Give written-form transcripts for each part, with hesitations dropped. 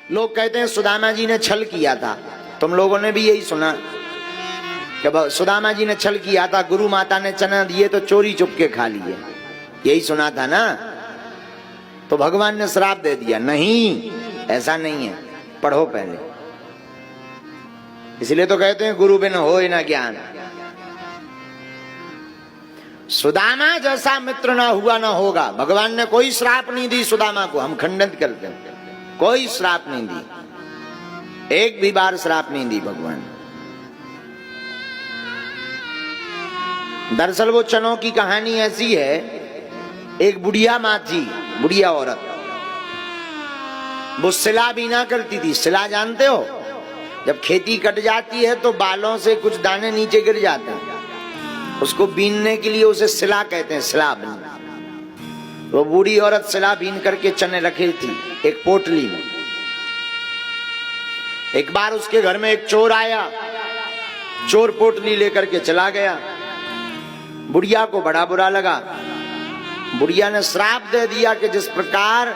लोग कहते हैं सुदामा जी ने छल किया था। तुम लोगों ने भी यही सुना कि सुदामा जी ने छल किया था, गुरु माता ने चना दिए तो चोरी चुपके खा लिए, यही सुना था ना। तो भगवान ने श्राप दे दिया। नहीं, ऐसा नहीं है, पढ़ो पहले। इसलिए तो कहते हैं गुरु बिन होए ना ज्ञान। सुदामा जैसा मित्र ना हुआ ना होगा। भगवान ने कोई श्राप नहीं दी सुदामा को, हम खंडित करते हैं, कोई श्राप नहीं दी, एक भी बार श्राप नहीं दी भगवान। दरअसल वो चनों की कहानी ऐसी है, एक बुढ़िया माँ थी, बुढ़िया औरत, वो सिला बीना करती थी। सिला जानते हो? जब खेती कट जाती है तो बालों से कुछ दाने नीचे गिर जाते हैं, उसको बीनने के लिए उसे सिला कहते हैं, सिला बीनना। वो बूढ़ी औरत सिला बीन करके चने रखी थी एक पोटली में। एक बार उसके घर में एक चोर आया, चोर पोटली लेकर के चला गया। बुढ़िया को बड़ा बुरा लगा। बुढ़िया ने श्राप दे दिया कि जिस प्रकार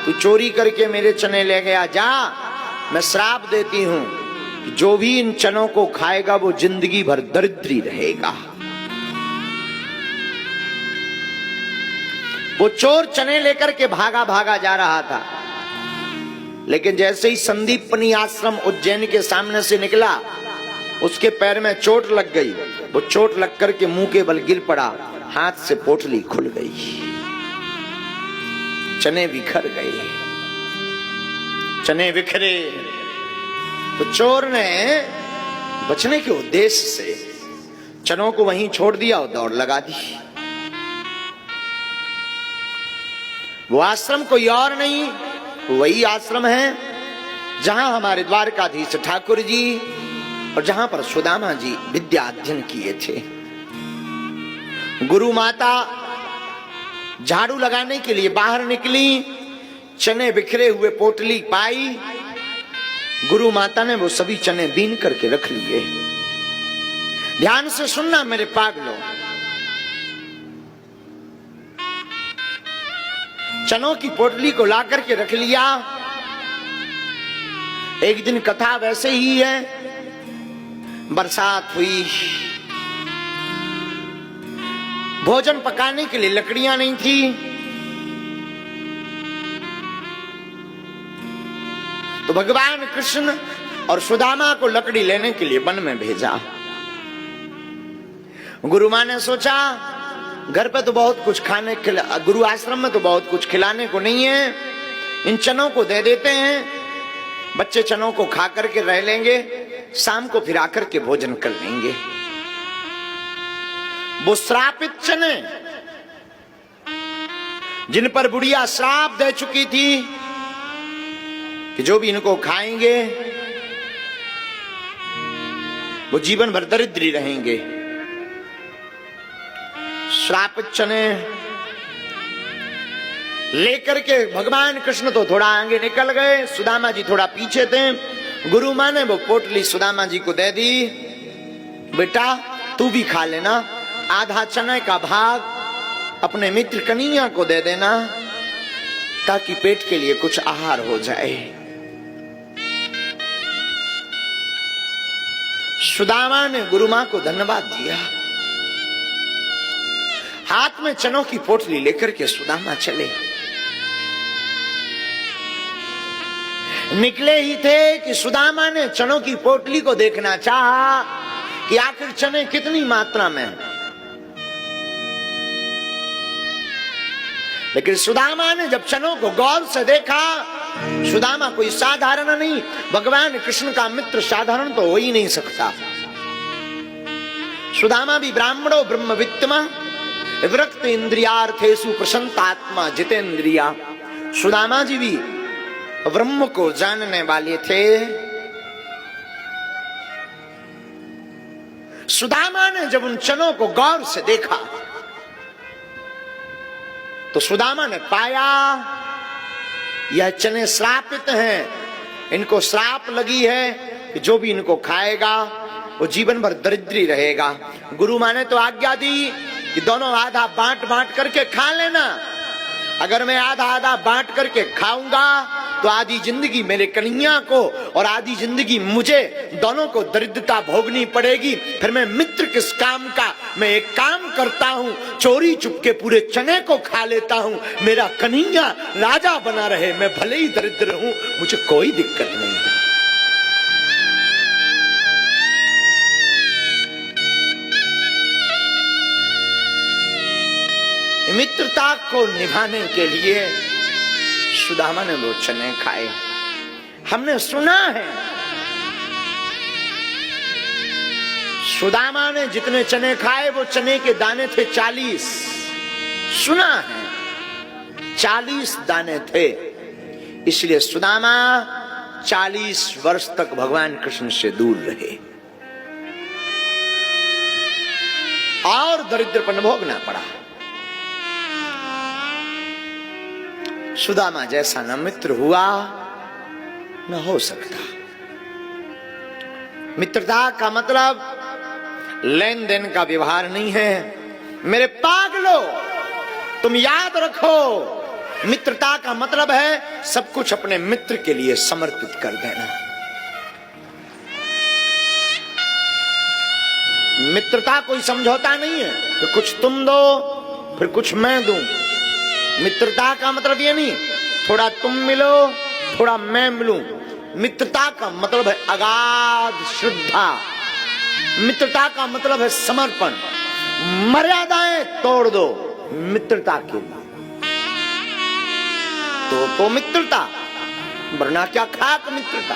तू चोरी करके मेरे चने ले गया, जा, मैं श्राप देती हूं कि जो भी इन चनों को खाएगा वो जिंदगी भर दरिद्री रहेगा। वो चोर चने लेकर के भागा भागा जा रहा था, लेकिन जैसे ही संदीपनी आश्रम उज्जैन के सामने से निकला, उसके पैर में चोट लग गई। वो चोट लग करके मुंह के बल गिर पड़ा, हाथ से पोटली खुल गई, चने बिखर गए। चने बिखरे तो चोर ने बचने के उद्देश्य से चनों को वहीं छोड़ दिया और दौड़ लगा दी। वो आश्रम कोई और नहीं, वही आश्रम है जहां हमारे द्वारकाधीश ठाकुर जी और जहां पर सुदामा जी विद्या अध्ययन किए थे। गुरु माता झाड़ू लगाने के लिए बाहर निकली, चने बिखरे हुए पोटली पाई। गुरु माता ने वो सभी चने बीन करके रख लिए। ध्यान से सुनना मेरे पागलों, चनों की पोटली को ला करके रख लिया। एक दिन कथा वैसे ही है, बरसात हुई, भोजन पकाने के लिए लकड़ियां नहीं थी, तो भगवान कृष्ण और सुदामा को लकड़ी लेने के लिए वन में भेजा। गुरु मां ने सोचा घर पे तो बहुत कुछ खाने गुरु आश्रम में तो बहुत कुछ खिलाने को नहीं है, इन चनों को दे देते हैं, बच्चे चनों को खा करके रह लेंगे, शाम को फिर आकर के भोजन कर लेंगे। वो श्रापित चने जिन पर बुढ़िया श्राप दे चुकी थी कि जो भी इनको खाएंगे वो जीवन भर दरिद्री रहेंगे, श्रापित चने लेकर के भगवान कृष्ण तो थोड़ा आगे निकल गए, सुदामा जी थोड़ा पीछे थे। गुरु मां ने वो पोटली सुदामा जी को दे दी, बेटा तू भी खा लेना, आधा चने का भाग अपने मित्र कन्हैया को दे देना ताकि पेट के लिए कुछ आहार हो जाए। सुदामा ने गुरु मां को धन्यवाद दिया। हाथ में चनों की पोटली लेकर के सुदामा चले। निकले ही थे कि सुदामा ने चनों की पोटली को देखना चाहा कि आखिर चने कितनी मात्रा में है, लेकिन सुदामा ने जब चनों को गौर से देखा, सुदामा कोई साधारण नहीं, भगवान कृष्ण का मित्र साधारण तो हो ही नहीं सकता। सुदामा भी ब्राह्मणो ब्रह्मवित्तमा विरक्त इंद्रियार्थेषु प्रसन्नात्मा जितेंद्रिया। सुदामा जी भी ब्रह्म को जानने वाले थे। सुदामा ने जब उन चनों को गौर से देखा तो सुदामा ने पाया यह चने श्रापित हैं, इनको श्राप लगी है कि जो भी इनको खाएगा वो जीवन भर दरिद्री रहेगा। गुरु मां ने तो आज्ञा दी कि दोनों आधा बांट बांट करके खा लेना। अगर मैं आधा आधा बांट करके खाऊंगा तो आधी जिंदगी मेरे कन्हैया को और आधी जिंदगी मुझे, दोनों को दरिद्रता भोगनी पड़ेगी। फिर मैं मित्र किस काम का? मैं एक काम करता हूँ, चोरी चुपके पूरे चने को खा लेता हूँ। मेरा कन्हैया राजा बना रहे, मैं भले ही दरिद्र हूँ, मुझे कोई दिक्कत नहीं है। मित्रता को निभाने के लिए सुदामा ने वो चने खाए। हमने सुना है सुदामा ने जितने चने खाए वो चने के दाने थे 40। सुना है 40 दाने थे। इसलिए सुदामा 40 वर्ष तक भगवान कृष्ण से दूर रहे और दरिद्रपन भोगना पड़ा। सुदामा जैसा न मित्र हुआ न हो सकता। मित्रता का मतलब लेन देन का व्यवहार नहीं है। मेरे पागलो, तुम याद रखो, मित्रता का मतलब है सब कुछ अपने मित्र के लिए समर्पित कर देना। मित्रता कोई समझौता नहीं है कि कुछ तुम दो फिर कुछ मैं दूं। मित्रता का मतलब ये नहीं थोड़ा तुम मिलो थोड़ा मैं मिलूं। मित्रता का मतलब है अगाध श्रद्धा। मित्रता का मतलब है समर्पण। मर्यादाएं तोड़ दो मित्रता के लिए। तो मित्रता, वरना क्या खाक मित्रता।